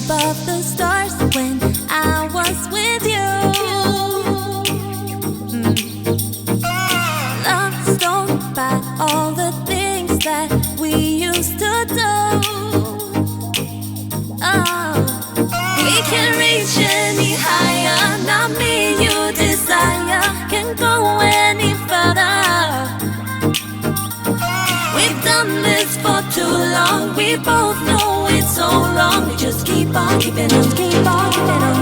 above the stars when I was with you. Lost by all the things that we used to do. Oh, we can reach any higher. Not me, you desire. Can't go any further. We've done this for too long. We both know it's so wrong. We just keep on keeping on, keep on keeping on.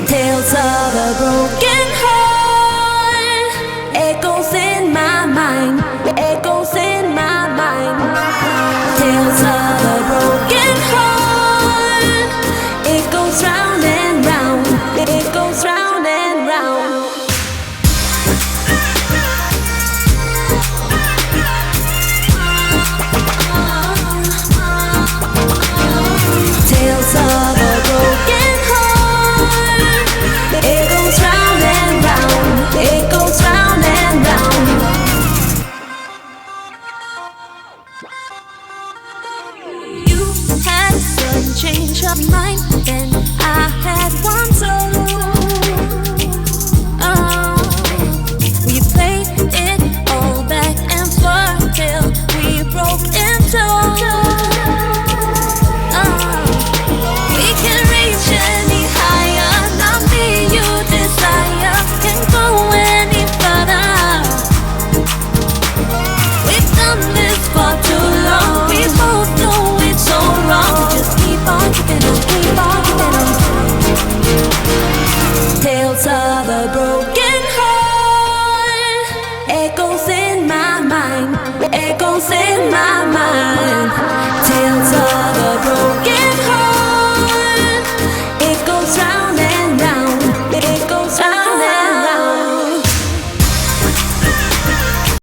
Tales of a broken heart echoes in my mind, echoes in my mind. Tales of a broken heart, it goes round and round, it goes round and round. Tales of a broken heart, it goes round and round, it goes round and round. You had a sudden change of mind, then I had one